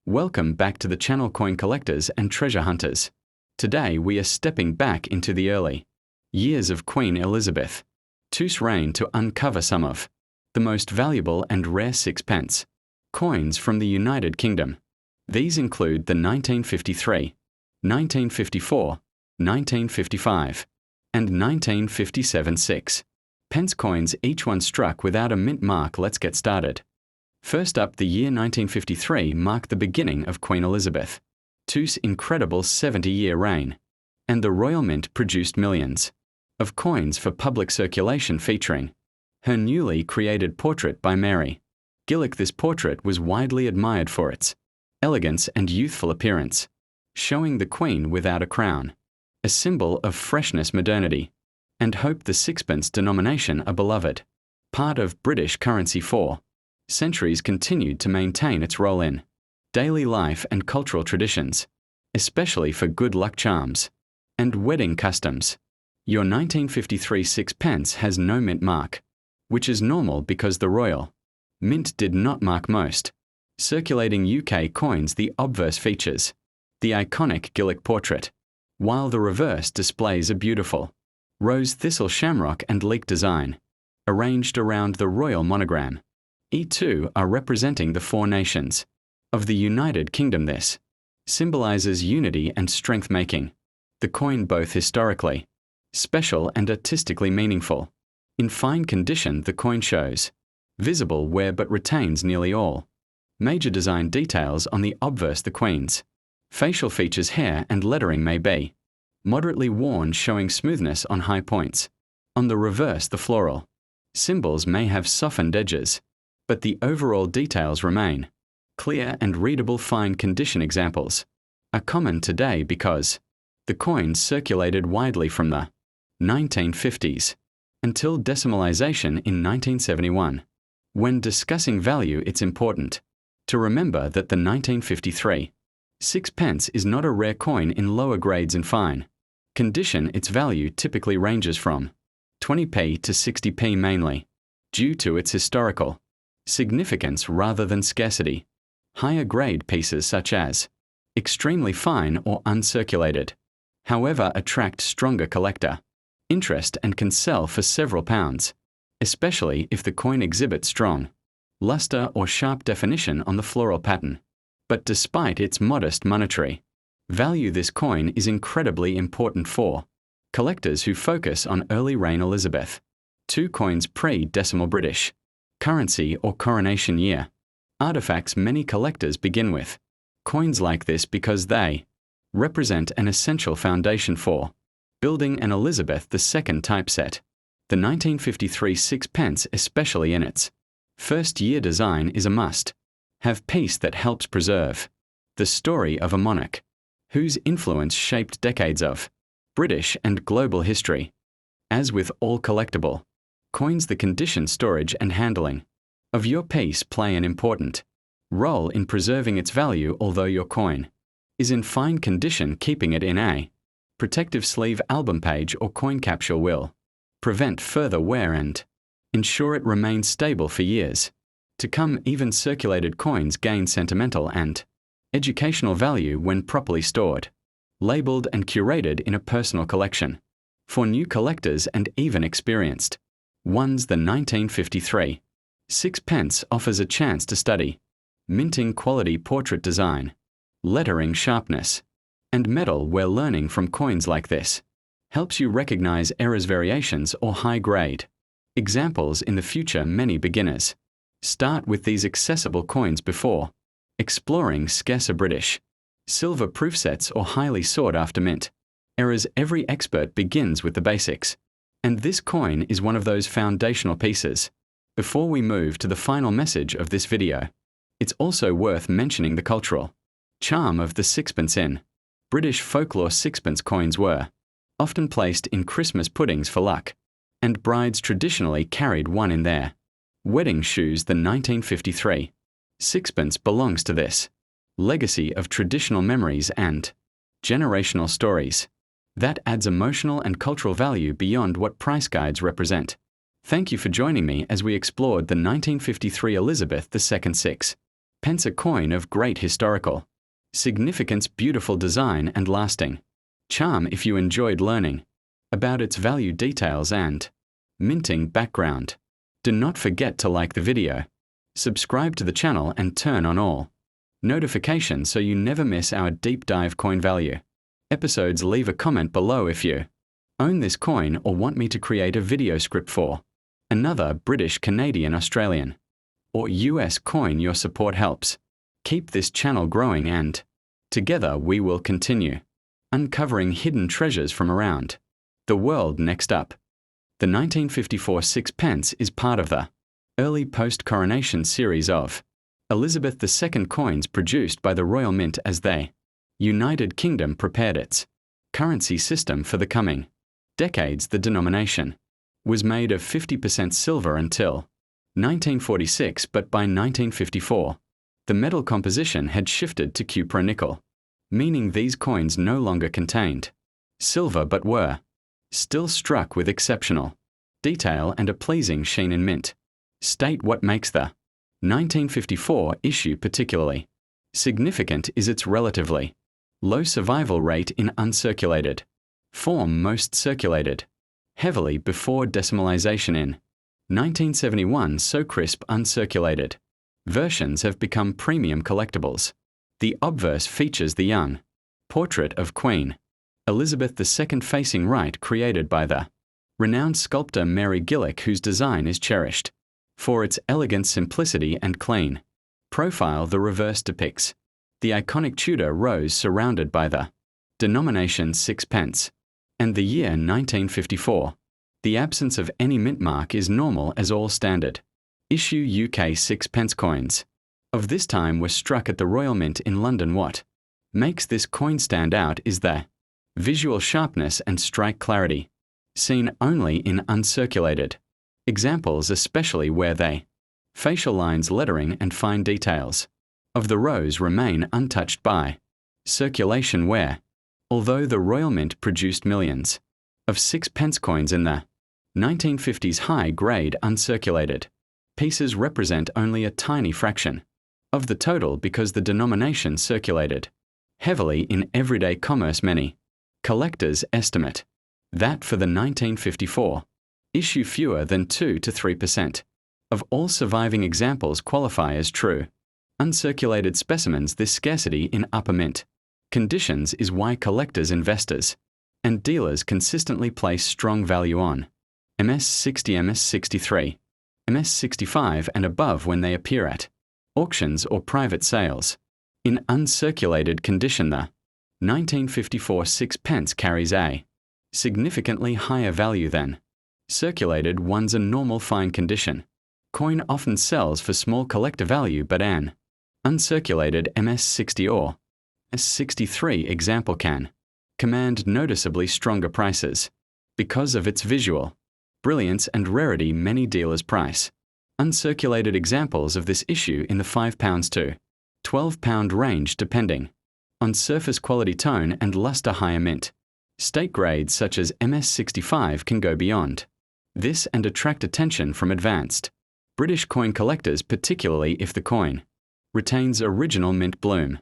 Welcome back to the channel, coin collectors and treasure hunters. Today we are stepping back into the early years of Queen Elizabeth II's reign to uncover some of the most valuable and rare sixpence coins from the United Kingdom. These include the 1953, 1954, 1955, and 1957 6-pence coins, each one struck without a mint mark. Let's get started. First up, the year 1953 marked the beginning of Queen Elizabeth II's incredible 70-year reign, and the Royal Mint produced millions of coins for public circulation featuring her newly created portrait by Mary Gillick. This portrait was widely admired for its elegance and youthful appearance, showing the Queen without a crown, a symbol of freshness, modernity, and hope. The sixpence denomination, a beloved part of British currency for centuries, continued to maintain its role in daily life and cultural traditions, especially for good luck charms and wedding customs. Your 1953 sixpence has no mint mark, which is normal because the Royal Mint did not mark most circulating UK coins. The obverse features the iconic Gillick portrait, while the reverse displays a beautiful rose, thistle, shamrock, and leek design arranged around the royal monogram. E2 are representing the four nations of the United Kingdom. This symbolizes unity and strength, making the coin both historically special and artistically meaningful. In fine condition, the coin shows visible wear but retains nearly all major design details on the obverse. The Queen's facial features, hair, and lettering may be moderately worn, showing smoothness on high points. On the reverse, the floral symbols may have softened edges, but the overall details remain clear and readable. Fine condition examples are common today because the coins circulated widely from the 1950s until decimalization in 1971. When discussing value, it's important to remember that the 1953 sixpence is not a rare coin. In lower grades in fine condition, its value typically ranges from 20p to 60p, mainly due to its historical significance rather than scarcity. Higher grade pieces such as extremely fine or uncirculated, however, attract stronger collector interest and can sell for several pounds, especially if the coin exhibits strong luster or sharp definition on the floral pattern. But despite its modest monetary value, this coin is incredibly important for collectors who focus on early reign Elizabeth II coins, pre-decimal British currency or coronation year artifacts. Many collectors begin with coins like this because they represent an essential foundation for building an Elizabeth II typeset. The 1953 sixpence, especially in its first-year design, is a must-have piece that helps preserve the story of a monarch whose influence shaped decades of British and global history. As with all collectible coins, the condition, storage, and handling of your piece play an important role in preserving its value. Although your coin is in fine condition, keeping it in a protective sleeve, album page, or coin capsule will prevent further wear and ensure it remains stable for years to come. Even circulated coins gain sentimental and educational value when properly stored, labeled, and curated in a personal collection. For new collectors and even experienced ones, the 1953 sixpence offers a chance to study minting quality, portrait design, lettering sharpness, and metal, where learning from coins like this helps you recognize errors, variations, or high-grade examples in the future. Many beginners start with these accessible coins before exploring scarcer British silver proof sets or highly sought-after mint errors. Every expert begins with the basics, and this coin is one of those foundational pieces. Before we move to the final message of this video, it's also worth mentioning the cultural charm of the sixpence. In British folklore, sixpence coins were often placed in Christmas puddings for luck, and brides traditionally carried one in their wedding shoes. The 1953 sixpence belongs to this legacy of traditional memories and generational stories that adds emotional and cultural value beyond what price guides represent. Thank you for joining me as we explored the 1953 Elizabeth II Pence a coin of great historical significance, beautiful design and lasting charm if you enjoyed learning about its value, details and minting background. Do not forget to like the video, subscribe to the channel and turn on all notifications so you never miss our deep dive coin value episodes. Leave a comment below if you own this coin or want me to create a video script for another British, Canadian, Australian, or US coin. Your support helps keep this channel growing, and together we will continue uncovering hidden treasures from around the world. Next up, the 1954 sixpence is part of the early post-coronation series of Elizabeth II coins produced by the Royal Mint as the United Kingdom prepared its currency system for the coming decades. The denomination was made of 50% silver until 1946, but by 1954, the metal composition had shifted to cupro-nickel, meaning these coins no longer contained silver but were still struck with exceptional detail and a pleasing sheen in mint. State what makes the 1954 issue particularly significant is its relatively low survival rate in uncirculated form. Most circulated heavily before decimalization in 1971, so crisp uncirculated versions have become premium collectibles. The obverse features the young portrait of Queen Elizabeth II facing right, created by the renowned sculptor Mary Gillick, whose design is cherished for its elegant simplicity and clean profile. The reverse depicts the iconic Tudor rose surrounded by the denomination sixpence and the year 1954. The absence of any mint mark is normal, as all standard issue UK sixpence coins of this time were struck at the Royal Mint in London. What makes this coin stand out is the visual sharpness and strike clarity, seen only in uncirculated examples, especially where they facial lines, lettering and fine details of the rose remain untouched by circulation, where, although the Royal Mint produced millions of sixpence coins in the 1950s, high-grade uncirculated pieces represent only a tiny fraction of the total because the denomination circulated heavily in everyday commerce. Many collectors estimate that for the 1954 issue, fewer than 2 to 3% of all surviving examples qualify as true uncirculated specimens. This scarcity in upper mint conditions is why collectors, investors, and dealers consistently place strong value on MS60, MS63, MS65 and above when they appear at auctions or private sales. In uncirculated condition, the 1954 sixpence carries a significantly higher value than circulated ones. A normal fine condition coin often sells for small collector value, but an uncirculated MS60 or MS63 example can command noticeably stronger prices because of its visual brilliance and rarity. Many dealers price uncirculated examples of this issue in the £5 to £12 range, depending on surface quality, tone and luster. Higher mint state grades such as MS65 can go beyond this and attract attention from advanced British coin collectors, particularly if the coin retains original mint bloom.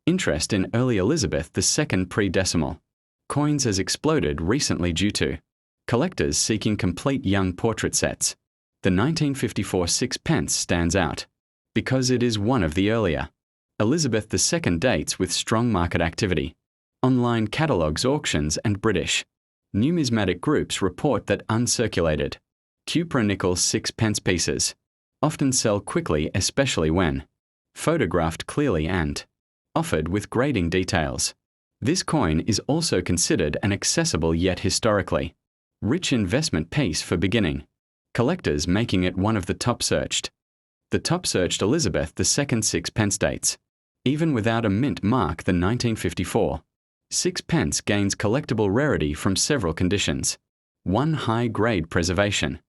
Interest in early Elizabeth II pre-decimal coins has exploded recently due to collectors seeking complete young portrait sets. The 1954 sixpence stands out because it is one of the earlier Elizabeth II dates with strong market activity. Online catalogues, auctions and British numismatic groups report that uncirculated cupro-nickel sixpence pieces often sell quickly, especially when photographed clearly and offered with grading details. This coin is also considered an accessible yet historically rich investment piece for beginning collectors, making it one of the top searched. The top searched Elizabeth II sixpence dates. Even without a mint mark, the 1954 sixpence gains collectible rarity from several conditions. 1. High-grade preservation.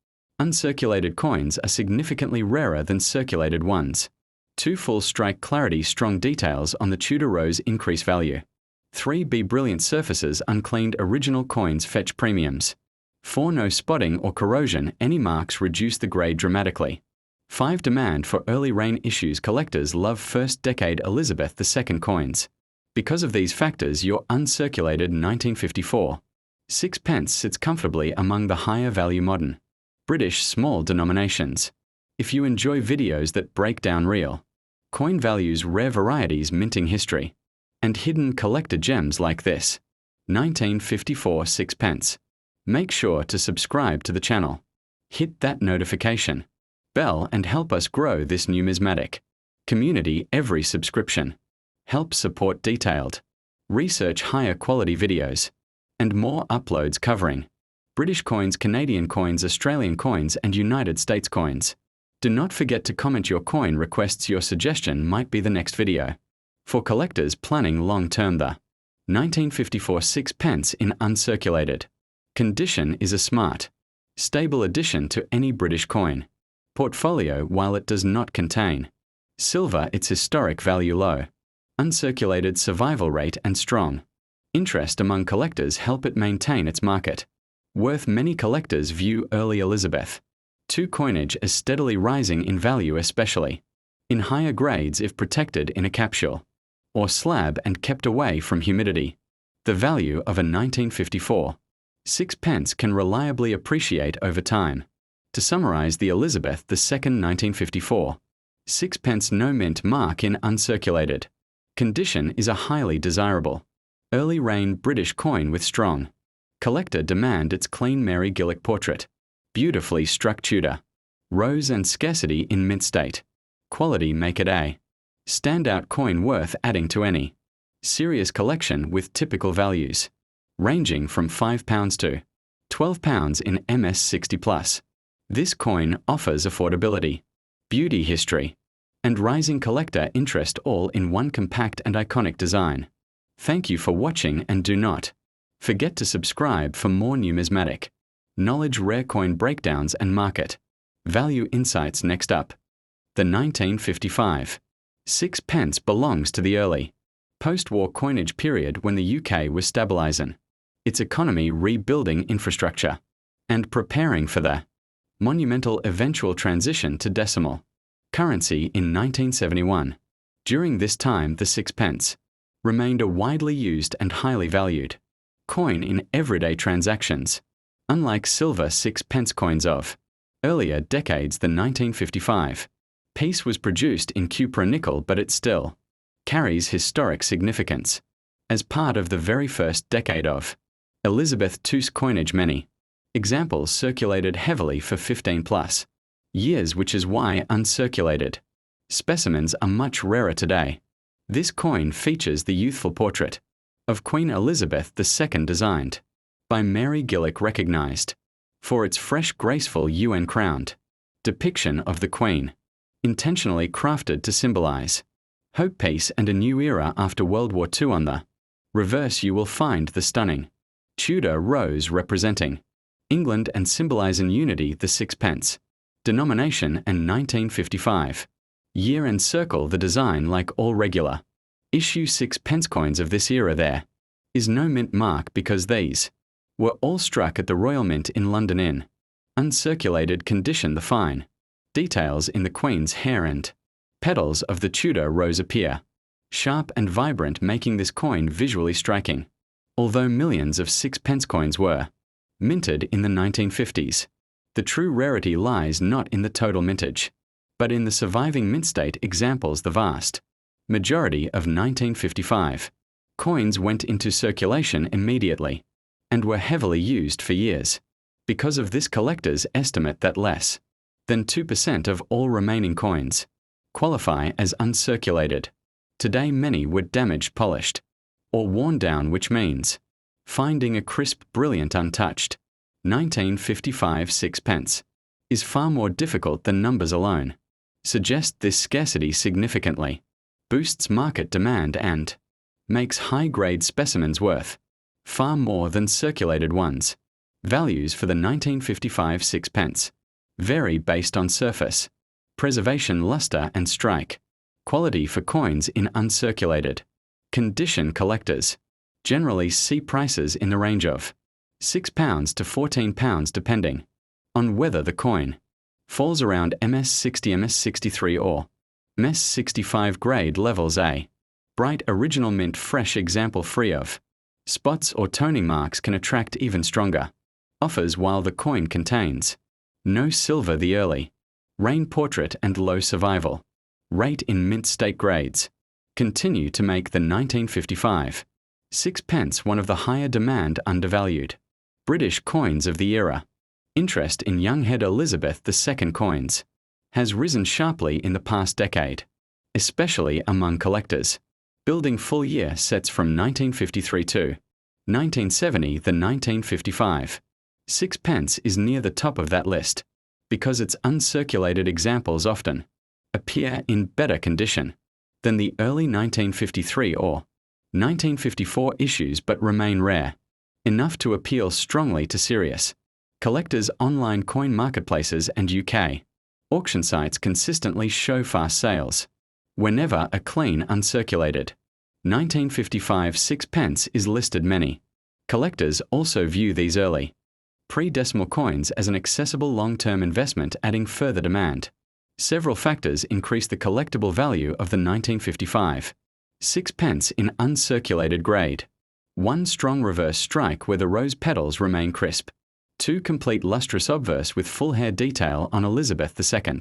Uncirculated coins are significantly rarer than circulated ones. 2. Full strike clarity, strong details on the Tudor rose increase value. 3. Brilliant surfaces, uncleaned original coins fetch premiums. 4. No spotting or corrosion, any marks reduce the grade dramatically. 5 demand for early reign issues. Collectors love first decade Elizabeth II coins. Because of these factors, your uncirculated 1954 sixpence sits comfortably among the higher value modern British small denominations. If you enjoy videos that break down real coin values, rare varieties, minting history, and hidden collector gems like this 1954 sixpence, make sure to subscribe to the channel. Hit that notification bell and help us grow this numismatic community. Every subscription helps support detailed research, higher quality videos, and more uploads covering British coins, Canadian coins, Australian coins, and United States coins. Do not forget to comment your coin requests. Your suggestion might be the next video. For collectors planning long-term, the 1954 sixpence in uncirculated condition is a smart, stable addition to any British coin portfolio. While it does not contain silver, its historic value, low uncirculated survival rate, and strong interest among collectors help it maintain its market worth. Many collectors view early Elizabeth II coinage as steadily rising in value, especially in higher grades if protected in a capsule or slab and kept away from humidity. The value of a 1954 sixpence can reliably appreciate over time. To summarize, the Elizabeth II 1954 sixpence no mint mark in uncirculated condition is a highly desirable early reign British coin with strong collector demand. Its clean Mary Gillick portrait, beautifully struck Tudor rose, and scarcity in mint state quality make it a standout coin worth adding to any serious collection, with typical values ranging from £5 to £12 in MS 60+. This coin offers affordability, beauty, history, and rising collector interest, all in one compact and iconic design. Thank you for watching, and do not forget to subscribe for more numismatic knowledge, rare coin breakdowns, and market value insights. Next up, the 1955 sixpence belongs to the early post-war coinage period, when the UK was stabilising its economy, rebuilding infrastructure, and preparing for the monumental eventual transition to decimal currency in 1971. During this time, the sixpence remained a widely used and highly valued coin in everyday transactions. Unlike silver sixpence coins of earlier decades, the 1955 piece was produced in cupra nickel, but it still carries historic significance as part of the very first decade of Elizabeth II's coinage. Many examples circulated heavily for 15+ years, which is why uncirculated specimens are much rarer today. This coin features the youthful portrait of Queen Elizabeth II, designed by Mary Gillick, recognized for its fresh, graceful UN-crowned depiction of the Queen, intentionally crafted to symbolize hope, peace, and a new era after World War II. On the reverse, you will find the stunning Tudor rose representing England and symbolizing unity, the sixpence denomination, and 1955 year encircle the design. Like all regular issue sixpence coins of this era, there is no mint mark because these were all struck at the Royal Mint in London in uncirculated condition. The fine details in the Queen's hair and petals of the Tudor rose appear sharp and vibrant, making this coin visually striking. Although millions of sixpence coins were minted in the 1950s, the true rarity lies not in the total mintage, but in the surviving mint state examples. The vast majority of 1955 coins went into circulation immediately and were heavily used for years. Because of this, collectors estimate that less than 2% of all remaining coins qualify as uncirculated. Today, many were damaged, polished, or worn down, which means finding a crisp, brilliant, untouched 1955 sixpence is far more difficult than numbers alone suggest. This scarcity significantly boosts market demand and makes high-grade specimens worth far more than circulated ones. Values for the 1955 sixpence vary based on surface, preservation, luster, and strike quality. For coins in uncirculated condition, collectors generally see prices in the range of £6 to £14, depending on whether the coin Falls around MS60, MS63 or MS65 grade levels A. Bright original mint fresh example free of spots or toning marks can attract even stronger. Offers while the coin contains no silver the early. Rain portrait and low survival. Rate in mint state grades. Continue to make the 1955 sixpence one of the higher demand undervalued British coins of the era. Interest in young-head Elizabeth II coins has risen sharply in the past decade, especially among collectors. Building full year sets from 1953 to 1970. The 1955 sixpence is near the top of that list because its uncirculated examples often appear in better condition than the early 1953 or 1954 issues but remain rare, enough to appeal strongly to serious collectors. Online coin marketplaces and UK auction sites consistently show fast sales. Whenever a clean uncirculated 1955 sixpence is listed, many collectors also view these early pre-decimal coins as an accessible long-term investment, adding further demand. Several factors increase the collectible value of the 1955 sixpence in uncirculated grade. 1. Strong reverse strike where the rose petals remain crisp. 2. Complete lustrous obverse with full hair detail on Elizabeth II.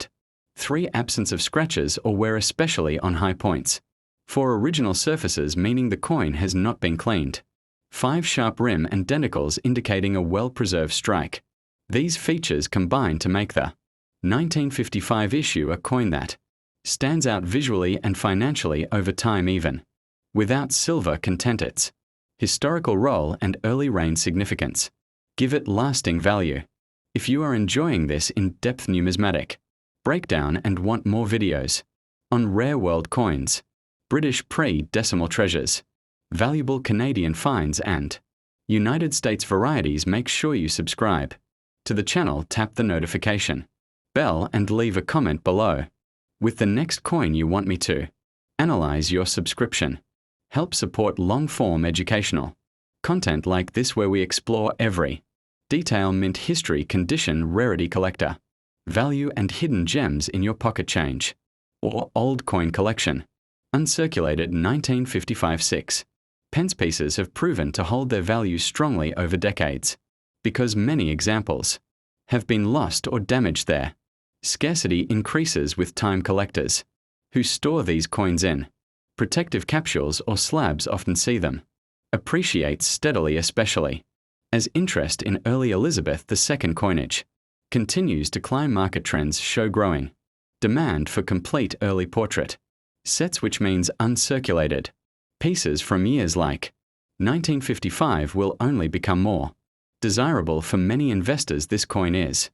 3. Absence of scratches or wear, especially on high points. 4. Original surfaces, meaning the coin has not been cleaned. 5. Sharp rim and denticles indicating a well-preserved strike. These features combine to make the 1955 issue a coin that stands out visually and financially over time, even without silver content. Its historical role and early reign significance give it lasting value. If you are enjoying this in-depth numismatic breakdown and want more videos on rare world coins, British pre-decimal treasures, valuable Canadian finds and United States varieties, make sure you subscribe to the channel, tap the notification bell and leave a comment below with the next coin you want me to analyze. Your subscription helps support long-form educational content like this, where we explore every detail: mint history, condition, rarity, collector value, and hidden gems in your pocket change or old coin collection. Uncirculated 1955 sixpence pieces have proven to hold their value strongly over decades because many examples have been lost or damaged. Their scarcity increases with time. Collectors who store these coins in protective capsules or slabs often see them appreciate steadily, especially as interest in early Elizabeth II coinage continues to climb. Market trends show growing demand for complete early portrait sets, which means uncirculated pieces from years like 1955 will only become more desirable for many investors. This coin is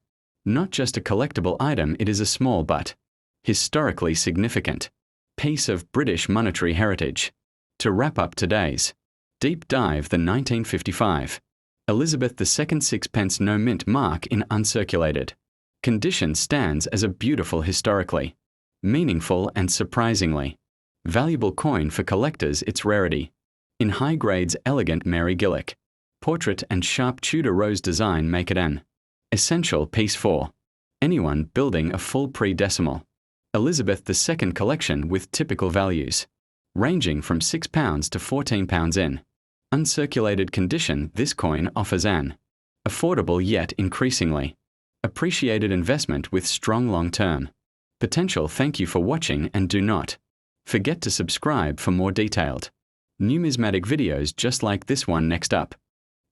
not just a collectible item, it is a small but historically significant piece of British monetary heritage. To wrap up today's deep dive, the 1955 Elizabeth II sixpence no mint mark in uncirculated condition stands as a beautiful, historically meaningful, and surprisingly valuable coin for collectors. Its rarity in high grades, elegant Mary Gillick portrait, and sharp Tudor rose design make it an essential piece for anyone building a full pre-decimal Elizabeth II collection with typical values ranging from £6 to £14 in uncirculated condition. This coin offers an affordable yet increasingly appreciated investment with strong long-term potential. Thank you for watching, and do not forget to subscribe for more detailed numismatic videos just like this one. Next up,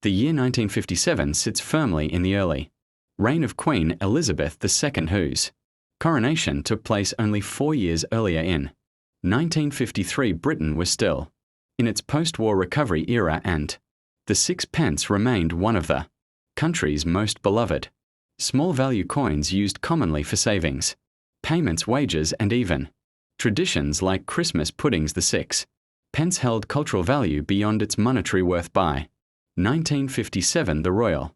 the year 1957 sits firmly in the early reign of Queen Elizabeth II, whose coronation took place only 4 years earlier in 1953. Britain was still in its post-war recovery era, and the sixpence remained one of the country's most beloved small-value coins, used commonly for savings, payments, wages, and even traditions like Christmas puddings. The sixpence held cultural value beyond its monetary worth. By 1957, the Royal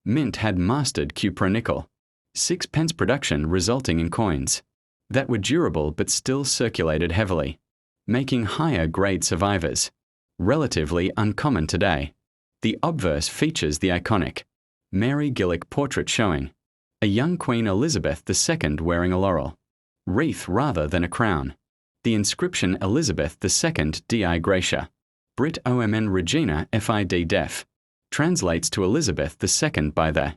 Mint had mastered cupronickel sixpence production, resulting in coins that were durable but still circulated heavily, making higher-grade survivors relatively uncommon today. The obverse features the iconic Mary Gillick portrait showing A young Queen Elizabeth II wearing a laurel wreath rather than a crown. The inscription Elizabeth II Di Gratia, Brit Omn Regina Fid Def, translates to Elizabeth II by the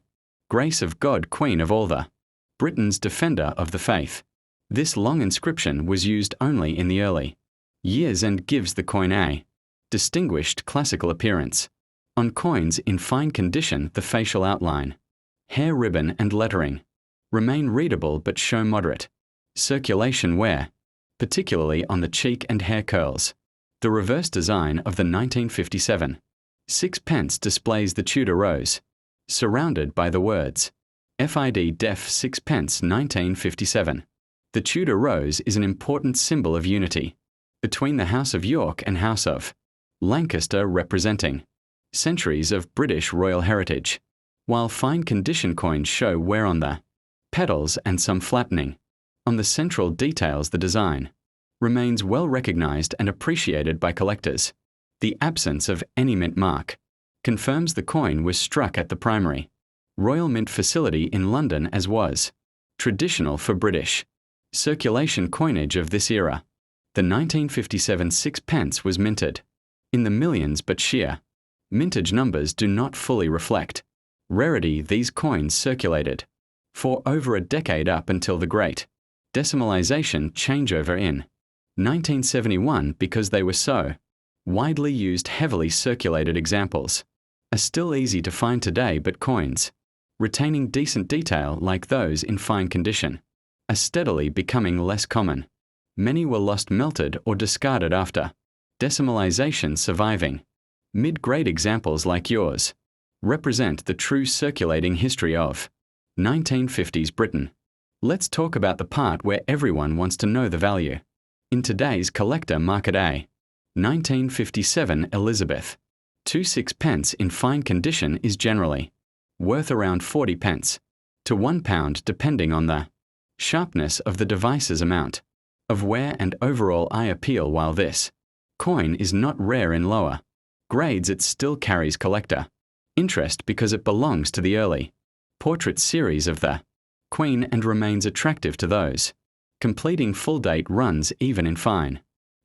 grace of God, Queen of all the Britain's defender of the faith. This long inscription was used only in the early years and gives the coin a distinguished classical appearance. On coins in fine condition, the facial outline, hair ribbon and lettering remain readable but show moderate circulation wear, particularly on the cheek and hair curls. The reverse design of the 1957 sixpence displays the Tudor rose, surrounded by the words Fid Def Sixpence 1957. The Tudor rose is an important symbol of unity between the House of York and House of Lancaster, representing centuries of British royal heritage, while fine condition coins show wear on the petals and some flattening on the central details. The design remains well recognized and appreciated by collectors. The absence of any mint mark confirms the coin was struck at the primary Royal Mint facility in London, as was traditional for British circulation coinage of this era. The 1957 sixpence was minted in the millions, but sheer mintage numbers do not fully reflect rarity. These coins circulated for over a decade up until the Great Decimalization changeover in 1971 because they were so widely used. Heavily circulated examples are still easy to find today, but coins retaining decent detail like those in fine condition are steadily becoming less common. Many were lost, melted, or discarded after decimalization. Surviving mid-grade examples like yours represent the true circulating history of 1950s Britain. Let's talk about the part where everyone wants to know the value. In today's collector market, a 1957 Elizabeth II Sixpence in fine condition is generally worth around 40 pence to £1 depending on the sharpness of the device's amount of wear and overall eye appeal. While this coin is not rare in lower grades, it still carries collector interest because it belongs to the early portrait series of the Queen and remains attractive to those completing full date runs. Even in fine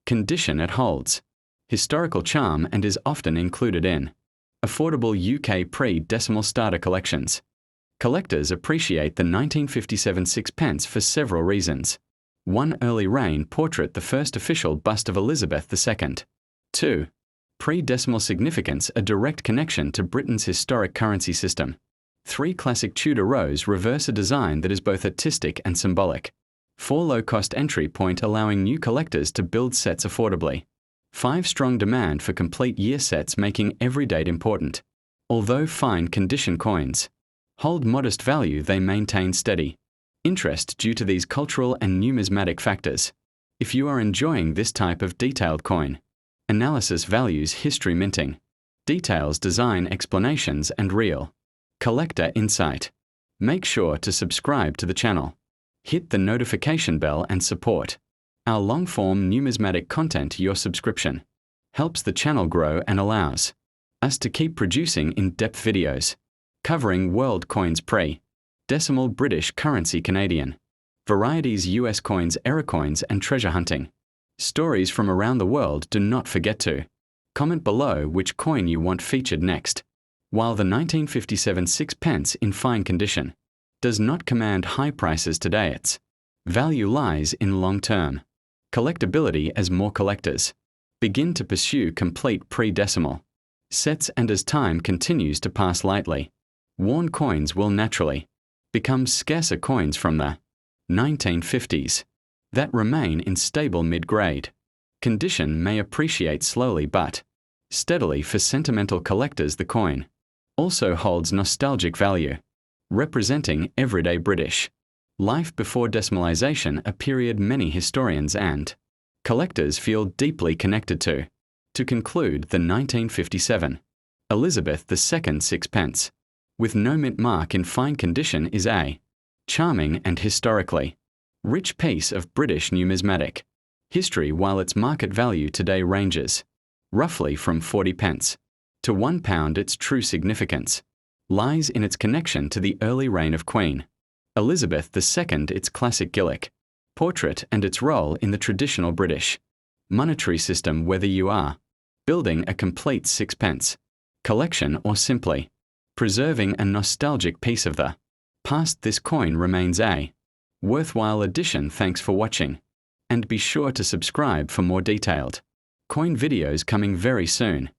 condition, it holds historical charm and is often included in affordable UK pre-decimal starter collections. Collectors appreciate the 1957 sixpence for several reasons. 1. Early reign portrait, the first official bust of Elizabeth II. 2. Pre-decimal significance, a direct connection to Britain's historic currency system. 3. Classic Tudor rose, reverse, a design that is both artistic and symbolic. 4. Low-cost entry point, allowing new collectors to build sets affordably. 5. Strong demand for complete year sets, making every date important. Although fine condition coins hold modest value, they maintain steady interest due to these cultural and numismatic factors. If you are enjoying this type of detailed coin analysis, values, history, minting details, design explanations, and real collector insight, make sure to subscribe to the channel. Hit the notification bell and support our long-form numismatic content. Your subscription helps the channel grow and allows us to keep producing in-depth videos covering world coins, pre-decimal British currency, Canadian varieties, US coins, era coins, and treasure hunting stories from around the world. Do not forget to comment below which coin you want featured next. While the 1957 sixpence in fine condition does not command high prices today, its value lies in long-term collectability as more collectors begin to pursue complete pre-decimal sets, and as time continues to pass, lightly worn coins will naturally become scarcer. Coins from the 1950s that remain in stable mid-grade condition may appreciate slowly but steadily. For sentimental collectors, the coin also holds nostalgic value, representing everyday British life before decimalization, a period many historians and collectors feel deeply connected to. To conclude, the 1957 Elizabeth II Sixpence, with no mint mark in fine condition, is a charming and historically rich piece of British numismatic history. While its market value today ranges roughly from 40 pence to £1, its true significance lies in its connection to the early reign of Queen Elizabeth II its classic Gillick. Portrait and its role in the traditional British monetary system, whether you are building a complete sixpence collection or simply preserving a nostalgic piece of the past. This coin remains a worthwhile addition. Thanks for watching, and be sure to subscribe for more detailed coin videos coming very soon.